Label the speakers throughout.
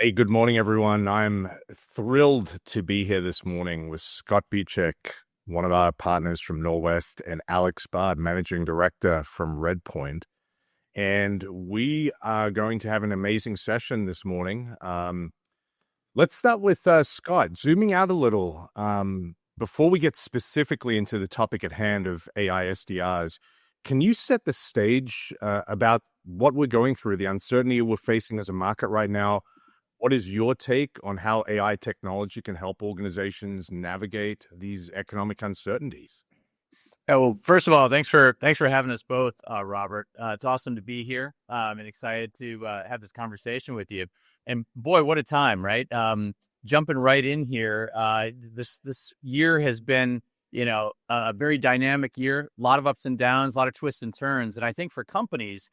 Speaker 1: Hey, good morning, everyone. I'm thrilled to be here this morning with Scott Beechuk, one of our partners from Norwest, and Alex Bard, Managing Director from Redpoint. And we are going to have an amazing session this morning. Let's start with Scott, zooming out a little. Before we get specifically into the topic at hand of AI SDRs, can you set the stage about what we're going through, the uncertainty we're facing as a market right now? What is your take on how AI technology can help organizations navigate these economic uncertainties?
Speaker 2: Well, first of all, thanks for having us both, Robert. It's awesome to be here, and excited to have this conversation with you. And boy, what a time, right? Jumping right in here. This year has been, a very dynamic year. A lot of ups and downs, a lot of twists and turns. And I think for companies,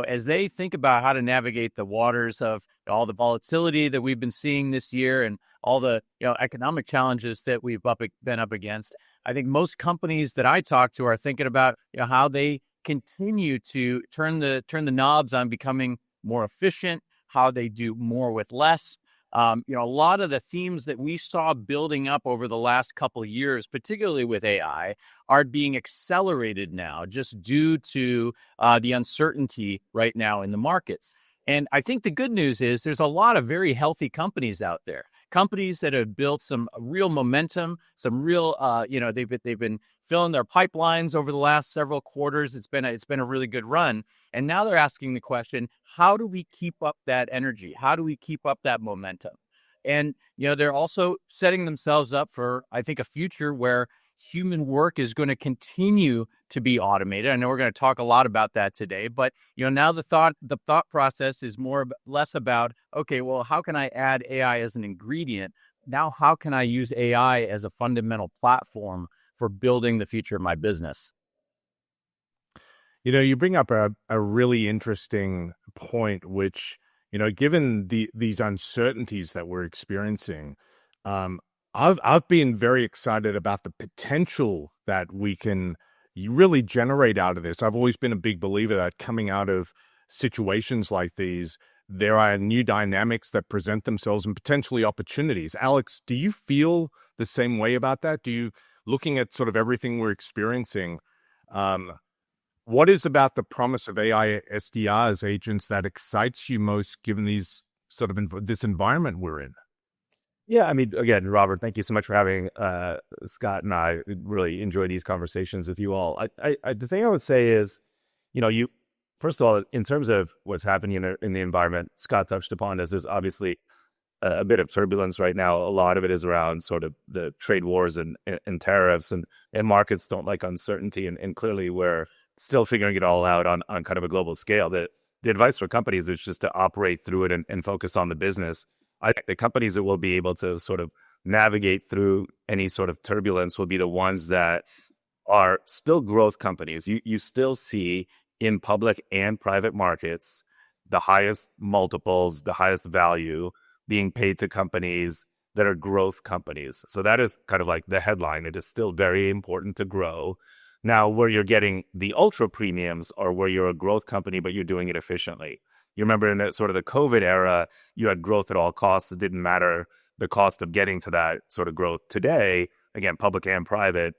Speaker 2: as they think about how to navigate the waters of all the volatility that we've been seeing this year and all the economic challenges that we've been up against, I think most companies that I talk to are thinking about how they continue to turn the knobs on becoming more efficient, how they do more with less. A lot of the themes that we saw building up over the last couple of years, particularly with AI, are being accelerated now just due to the uncertainty right now in the markets. And I think the good news is there's a lot of very healthy companies out there, companies that have built some real momentum, some real, they've been filling their pipelines over the last several quarters. It's been a really good run. And now they're asking the question, how do we keep up that energy? How do we keep up that momentum? And, they're also setting themselves up for, I think, a future where human work is going to continue to be automated. I know we're going to talk a lot about that today, but now the thought process is less about, okay, well, how can I add AI as an ingredient? Now, how can I use AI as a fundamental platform for building the future of my business?
Speaker 1: You bring up a really interesting point, which, given these uncertainties that we're experiencing, I've been very excited about the potential that we can really generate out of this. I've always been a big believer that coming out of situations like these, there are new dynamics that present themselves and potentially opportunities. Alex, do you feel the same way about that? Looking at sort of everything we're experiencing, what is about the promise of AI SDRs agents that excites you most, given these sort of this environment we're in?
Speaker 3: Yeah, I mean, again, Robert, thank you so much for having Scott and I really enjoy these conversations with you all. The thing I would say is, you first of all, in terms of what's happening in the environment, Scott touched upon this. There's obviously a bit of turbulence right now. A lot of it is around sort of the trade wars and tariffs, and markets don't like uncertainty, and clearly we're still figuring it all out on kind of a global scale. The advice for companies is just to operate through it and focus on the business. I think the companies that will be able to sort of navigate through any sort of turbulence will be the ones that are still growth companies. You still see in public and private markets the highest multiples, the highest value being paid to companies that are growth companies. So that is kind of like the headline. It is still very important to grow. Now, where you're getting the ultra premiums are where you're a growth company, but you're doing it efficiently. You remember in the sort of the COVID era, you had growth at all costs. It didn't matter the cost of getting to that sort of growth. Today, again, public and private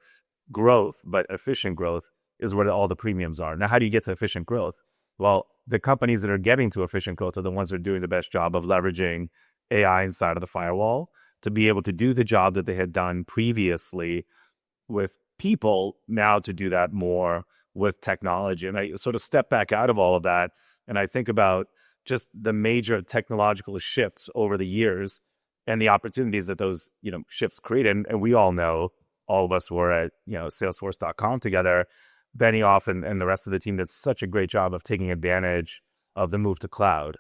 Speaker 3: growth, but efficient growth is where all the premiums are. Now, how do you get to efficient growth? Well, the companies that are getting to efficient growth are the ones that are doing the best job of leveraging AI inside of the firewall to be able to do the job that they had done previously with people, now to do that more with technology. And I sort of step back out of all of that, and I think about just the major technological shifts over the years and the opportunities that those shifts create. And we all know, all of us were at Salesforce.com together. Benioff and the rest of the team did such a great job of taking advantage of the move to cloud.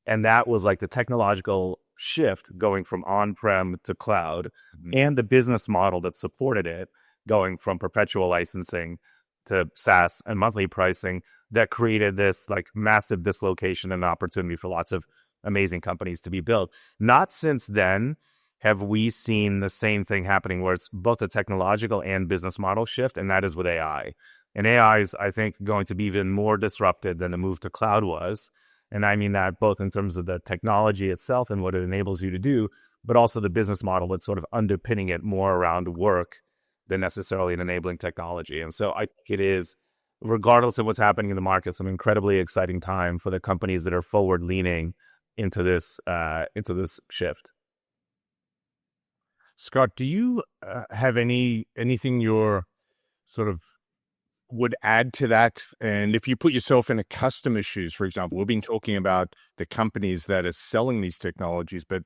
Speaker 3: And that was like the technological shift going from on-prem to cloud, and the business model that supported it going from perpetual licensing to SaaS and monthly pricing, that created this like massive dislocation and opportunity for lots of amazing companies to be built. Not since then have we seen the same thing happening where it's both a technological and business model shift, and that is with AI. And AI is, I think, going to be even more disrupted than the move to cloud was. And I mean that both in terms of the technology itself and what it enables you to do, but also the business model that's sort of underpinning it more around work than necessarily an enabling technology. And so I think it is, regardless of what's happening in the market, some incredibly exciting time for the companies that are forward leaning into this shift.
Speaker 1: Scott, do you have anything you're sort of would add to that? And if you put yourself in a customer's shoes, for example, we've been talking about the companies that are selling these technologies, but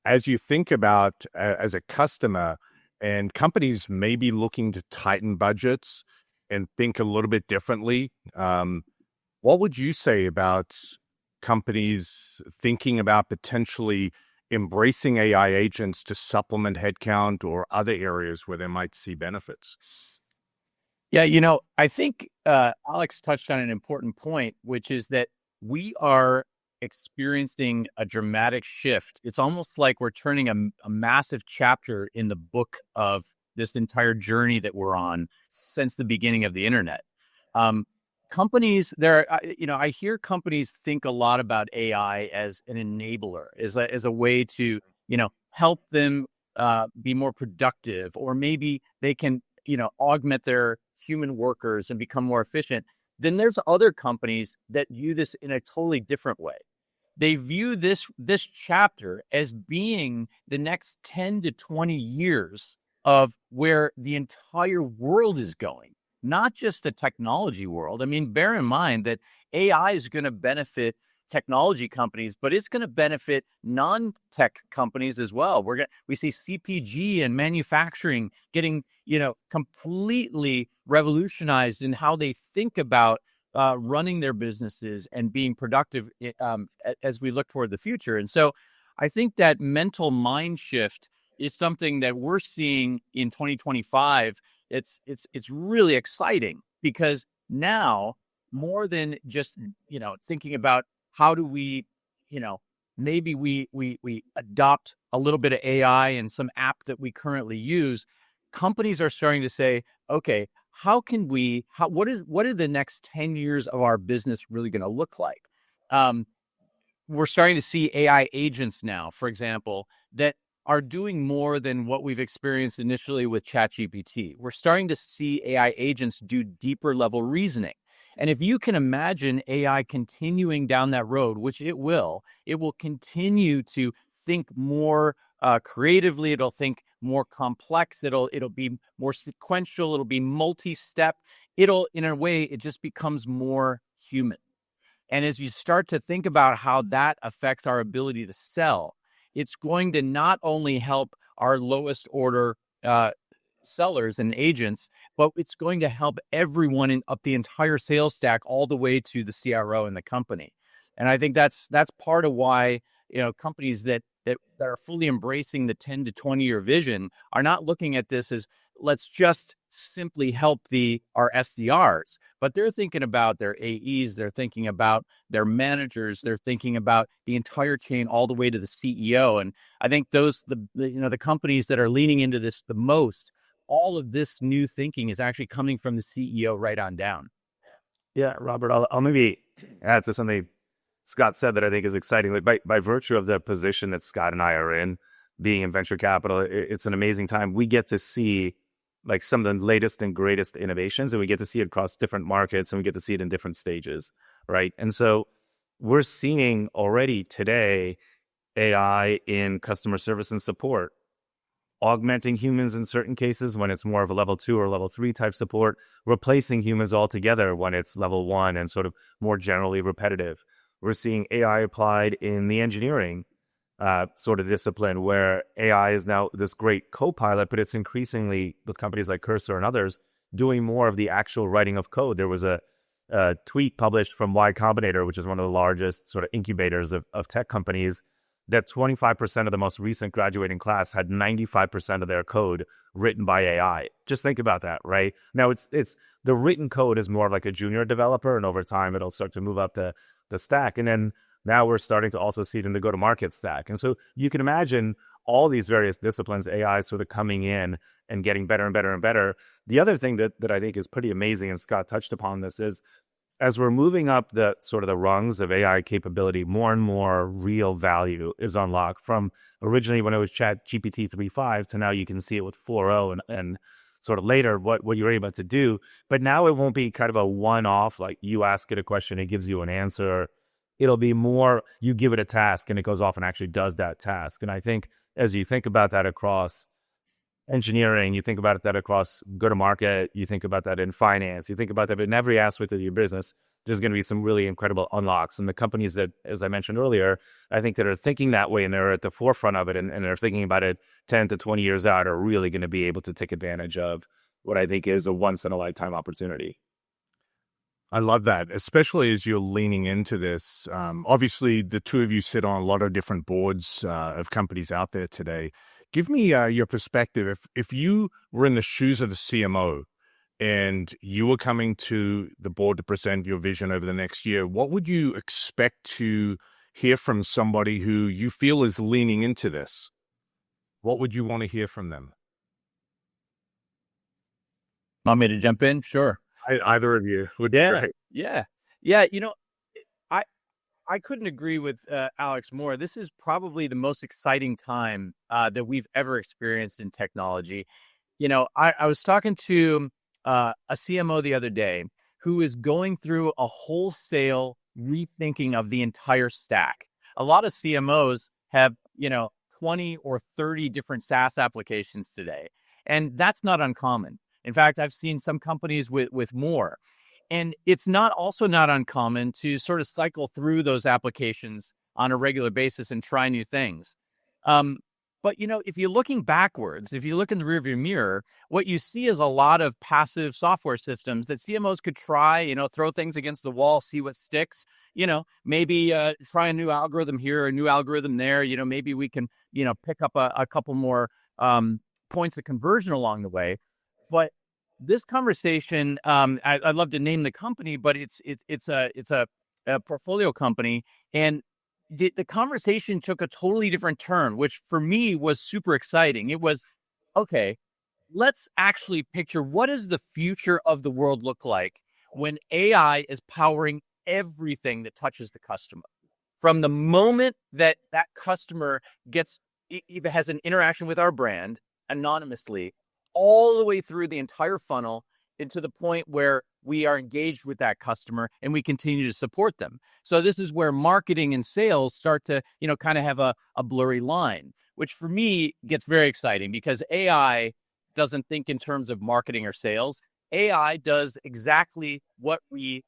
Speaker 1: as you think about as a customer, and companies may be looking to tighten budgets and think a little bit differently, what would you say about companies thinking about potentially embracing AI agents to supplement headcount or other areas where they might see benefits?
Speaker 2: Yeah, I think Alex touched on an important point, which is that we are experiencing a dramatic shift. It's almost like we're turning a massive chapter in the book of this entire journey that we're on since the beginning of the internet. Companies, I hear companies think a lot about AI as an enabler, as a way to, help them be more productive, or maybe they can, augment their human workers and become more efficient. Then there's other companies that view this in a totally different way. They view this chapter as being the next 10 to 20 years of where the entire world is going, not just the technology world. I mean, bear in mind that AI is going to benefit technology companies, but it's going to benefit non-tech companies as well. We see CPG and manufacturing getting, completely revolutionized in how they think about running their businesses and being productive as we look toward the future. And so I think that mental mind shift is something that we're seeing in 2025. It's really exciting, because now, more than just, thinking about how do we, maybe we adopt a little bit of AI in some app that we currently use, companies are starting to say, okay, what are the next 10 years of our business really going to look like? We're starting to see AI agents now, for example, that are doing more than what we've experienced initially with ChatGPT. We're starting to see AI agents do deeper level reasoning. And if you can imagine AI continuing down that road, which it will continue to think more creatively. It'll think more complex. It'll be more sequential. It'll be multi-step. In a way, it just becomes more human. And as you start to think about how that affects our ability to sell, it's going to not only help our lowest order sellers and agents, but it's going to help everyone up the entire sales stack, all the way to the CRO in the company. And I think that's part of why, companies that are fully embracing the 10 to 20 year vision are not looking at this as, let's just simply help our SDRs, but they're thinking about their AEs, they're thinking about their managers, they're thinking about the entire chain all the way to the CEO. And I think the companies that are leaning into this the most, all of this new thinking is actually coming from the CEO right on down.
Speaker 3: Yeah, Robert, I'll maybe add to something Scott said that I think is exciting. Like by virtue of the position that Scott and I are in, being in venture capital, it's an amazing time. We get to see like some of the latest and greatest innovations, and we get to see it across different markets, and we get to see it in different stages, right? And so we're seeing already today AI in customer service and support, augmenting humans in certain cases when it's more of a level 2 or level 3 type support, replacing humans altogether when it's level 1 and sort of more generally repetitive. We're seeing AI applied in the engineering sort of discipline, where AI is now this great co-pilot, but it's increasingly, with companies like Cursor and others, doing more of the actual writing of code. There was a tweet published from Y Combinator, which is one of the largest sort of incubators of tech companies, that 25% of the most recent graduating class had 95% of their code written by AI. Just think about that, right? Now, it's the written code is more like a junior developer, and over time, it'll start to move up the stack. And then now we're starting to also see it in the go-to-market stack. And so you can imagine all these various disciplines, AI sort of coming in and getting better and better and better. The other thing that I think is pretty amazing, and Scott touched upon this, is as we're moving up the sort of the rungs of AI capability, more and more real value is unlocked from originally when it was Chat GPT 3.5 to now you can see it with 4.0 and sort of later what you're able to do. But now it won't be kind of a one-off, like you ask it a question, it gives you an answer. It'll be more, you give it a task and it goes off and actually does that task. And I think as you think about that across engineering, you think about that across go-to-market, you think about that in finance, you think about that in every aspect of your business, there's going to be some really incredible unlocks. And the companies that, as I mentioned earlier, I think that are thinking that way and they're at the forefront of it and they're thinking about it 10 to 20 years out are really going to be able to take advantage of what I think is a once-in-a-lifetime opportunity.
Speaker 1: I love that, especially as you're leaning into this. Obviously, the two of you sit on a lot of different boards of companies out there today. Give me your perspective. If you were in the shoes of the CMO and you were coming to the board to present your vision over the next year, what would you expect to hear from somebody who you feel is leaning into this? What would you want to hear from them?
Speaker 2: Want me to jump in? Sure.
Speaker 1: Either of you would be great.
Speaker 2: Yeah. I couldn't agree with Alex more. This is probably the most exciting time that we've ever experienced in technology. I was talking to a CMO the other day who is going through a wholesale rethinking of the entire stack. A lot of CMOs have, 20 or 30 different SaaS applications today, and that's not uncommon. In fact, I've seen some companies with more. And it's not uncommon to sort of cycle through those applications on a regular basis and try new things. But, if you're looking backwards, if you look in the rearview mirror, what you see is a lot of passive software systems that CMOs could try, throw things against the wall, see what sticks, maybe try a new algorithm here, a new algorithm there, maybe we can, pick up a couple more points of conversion along the way. But this conversation, I'd love to name the company, but it's a portfolio company, and the conversation took a totally different turn, which for me was super exciting. It was, okay, let's actually picture what does the future of the world look like when AI is powering everything that touches the customer. From the moment that customer has an interaction with our brand anonymously, all the way through the entire funnel into the point where we are engaged with that customer and we continue to support them. So this is where marketing and sales start to, kind of have a blurry line, which for me gets very exciting because AI doesn't think in terms of marketing or sales. AI does exactly what we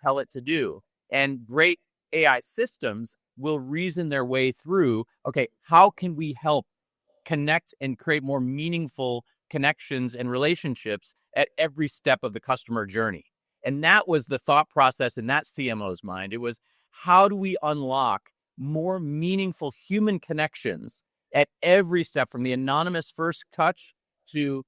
Speaker 2: tell it to do. And great AI systems will reason their way through, okay, how can we help connect and create more meaningful connections and relationships at every step of the customer journey. And that was the thought process in that CMO's mind. It was, how do we unlock more meaningful human connections at every step from the anonymous first touch to,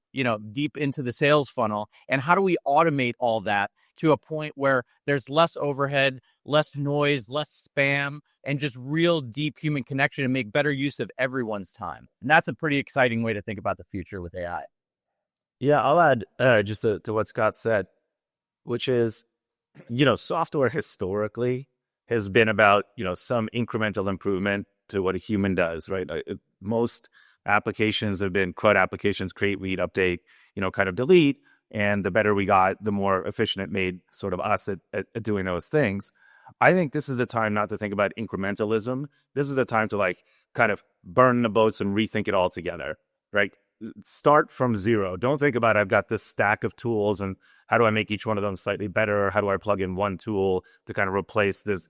Speaker 2: deep into the sales funnel? And how do we automate all that to a point where there's less overhead, less noise, less spam, and just real deep human connection and make better use of everyone's time? And that's a pretty exciting way to think about the future with AI.
Speaker 3: Yeah, I'll add just to what Scott said, which is, software historically has been about, some incremental improvement to what a human does, right? Most applications have been CRUD applications, create, read, update, kind of delete. And the better we got, the more efficient it made sort of us at doing those things. I think this is the time not to think about incrementalism. This is the time to kind of burn the boats and rethink it all together, right? Start from zero. Don't think about, I've got this stack of tools and how do I make each one of them slightly better? Or how do I plug in one tool to kind of replace this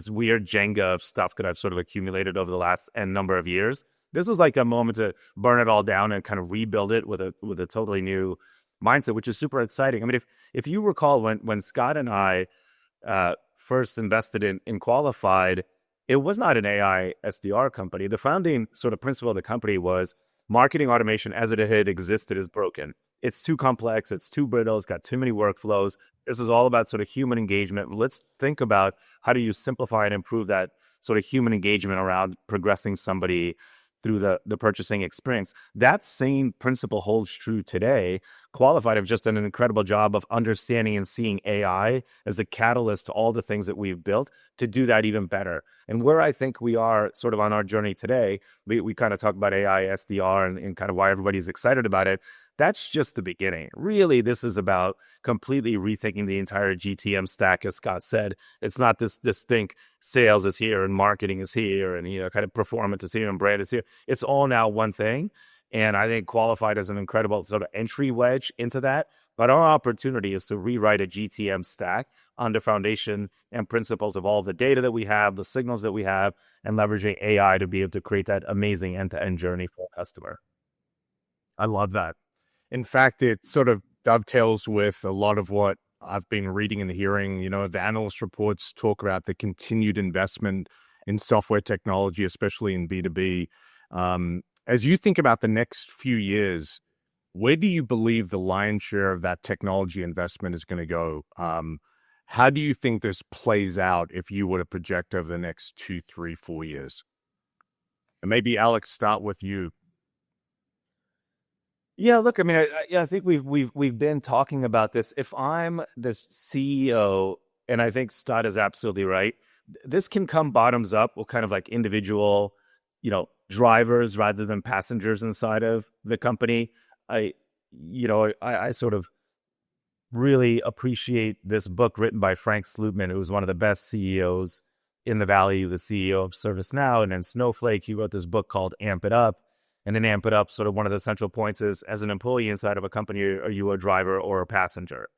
Speaker 3: weird Jenga of stuff that I've sort of accumulated over the last N number of years? This is like a moment to burn it all down and kind of rebuild it with a totally new mindset, which is super exciting. I mean, if you recall when Scott and I first invested in Qualified, it was not an AI SDR company. The founding sort of principle of the company was marketing automation as it had existed is broken. It's too complex. It's too brittle. It's got too many workflows. This is all about sort of human engagement. Let's think about how do you simplify and improve that sort of human engagement around progressing somebody through the purchasing experience. That same principle holds true today. Qualified have just done an incredible job of understanding and seeing AI as the catalyst to all the things that we've built to do that even better. And where I think we are sort of on our journey today, we kind of talk about AI SDR and kind of why everybody's excited about it. That's just the beginning. Really, this is about completely rethinking the entire GTM stack, as Scott said. It's not this distinct sales is here and marketing is here and kind of performance is here and brand is here. It's all now one thing. And I think Qualified is an incredible sort of entry wedge into that. But our opportunity is to rewrite a GTM stack on the foundation and principles of all the data that we have, the signals that we have, and leveraging AI to be able to create that amazing end-to-end journey for a customer.
Speaker 1: I love that. In fact, it sort of dovetails with a lot of what I've been reading and hearing. The analyst reports talk about the continued investment in software technology, especially in B2B. As you think about the next few years, where do you believe the lion's share of that technology investment is going to go? How do you think this plays out if you were to project over the next 2, 3, 4 years? And maybe Alex, start with you.
Speaker 3: Yeah, look, I mean, I think we've been talking about this. If I'm the CEO, and I think Scott is absolutely right, this can come bottoms up with kind of like individual, drivers rather than passengers inside of the company. I sort of really appreciate this book written by Frank Slootman, who was one of the best CEOs in the Valley, the CEO of ServiceNow, and then Snowflake. He wrote this book called Amp It Up. And then Amp It Up, sort of one of the central points is, as an employee inside of a company, are you a driver or a passenger?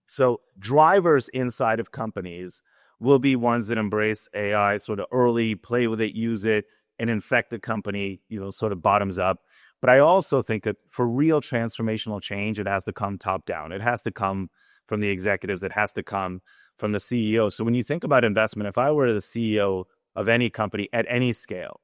Speaker 3: So drivers inside of companies will be ones that embrace AI sort of early, play with it, use it, and infect the company, sort of bottoms up. But I also think that for real transformational change, it has to come top down. It has to come from the executives. It has to come from the CEO. So when you think about investment, if I were the CEO of any company at any scale,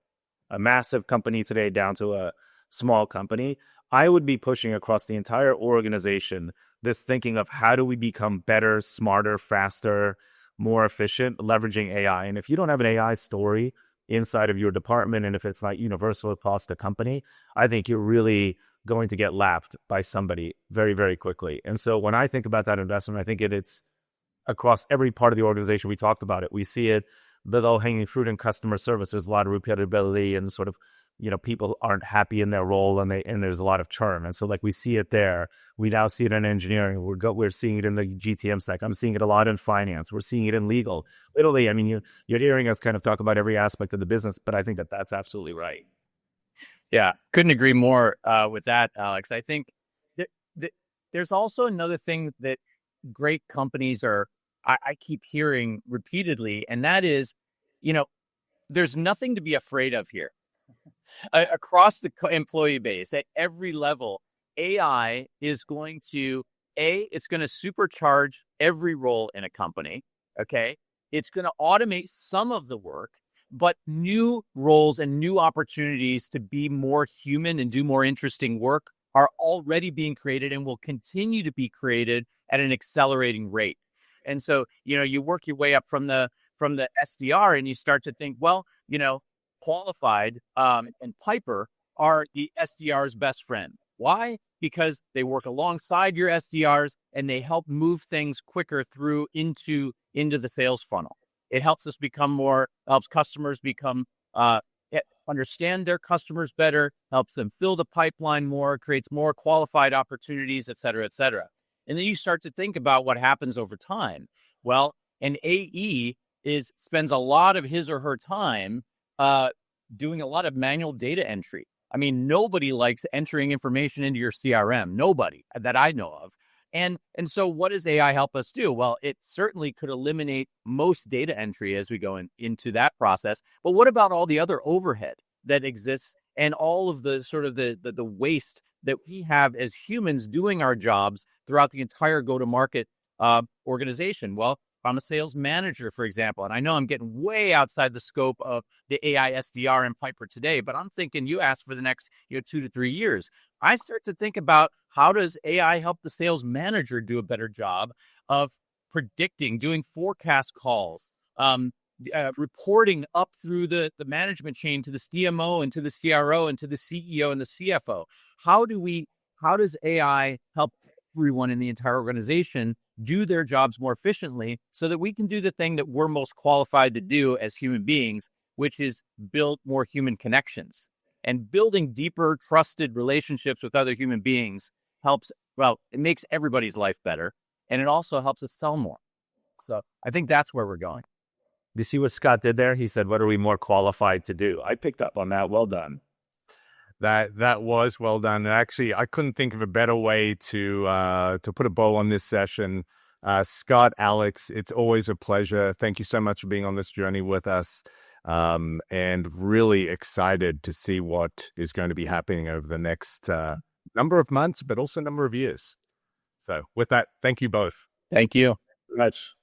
Speaker 3: a massive company today down to a small company, I would be pushing across the entire organization this thinking of how do we become better, smarter, faster, more efficient, leveraging AI. And if you don't have an AI story inside of your department, and if it's not universal across the company, I think you're really going to get lapped by somebody very, very quickly. And so when I think about that investment, I think it's across every part of the organization. We talked about it. We see it, the low-hanging fruit in customer service. There's a lot of repeatability and sort of, people aren't happy in their role, and there's a lot of churn. And so like we see it there. We now see it in engineering. We're seeing it in the GTM stack. I'm seeing it a lot in finance. We're seeing it in legal. Literally, I mean, you're hearing us kind of talk about every aspect of the business, but I think that that's absolutely right.
Speaker 2: Yeah, couldn't agree more with that, Alex. I think there's also another thing that great companies I keep hearing repeatedly, and that is, there's nothing to be afraid of here. Across the employee base at every level, AI is going to, it's going to supercharge every role in a company. Okay. It's going to automate some of the work, but new roles and new opportunities to be more human and do more interesting work are already being created and will continue to be created at an accelerating rate. And so, you work your way up from the SDR and you start to think, well, Qualified and Piper are the SDR's best friend. Why? Because they work alongside your SDRs and they help move things quicker through into the sales funnel. It helps helps customers become, understand their customers better, helps them fill the pipeline more, creates more qualified opportunities, et cetera, et cetera. And then you start to think about what happens over time. Well, an AE spends a lot of his or her time doing a lot of manual data entry. I mean, nobody likes entering information into your CRM. Nobody that I know of. And so what does AI help us do? Well, it certainly could eliminate most data entry as we go into that process. But what about all the other overhead that exists and all of the sort of the waste that we have as humans doing our jobs throughout the entire go-to-market organization? Well, I'm a sales manager, for example, and I know I'm getting way outside the scope of the AI SDR and Piper today, but I'm thinking you asked for the next 2 to 3 years. I start to think about how does AI help the sales manager do a better job of predicting, doing forecast calls, reporting up through the management chain to the CMO and to the CRO and to the CEO and the CFO. How does AI help everyone in the entire organization do their jobs more efficiently so that we can do the thing that we're most qualified to do as human beings, which is build more human connections. And building deeper, trusted relationships with other human beings helps, well, it makes everybody's life better. And it also helps us sell more. So I think that's where we're going.
Speaker 3: Do you see what Scott did there? He said, what are we more qualified to do? I picked up on that. Well done.
Speaker 1: That was well done. Actually, I couldn't think of a better way to put a bow on this session. Scott, Alex, it's always a pleasure. Thank you so much for being on this journey with us. And really excited to see what is going to be happening over the next number of months, but also number of years. So with that, thank you both.
Speaker 2: Thank you.
Speaker 3: Much.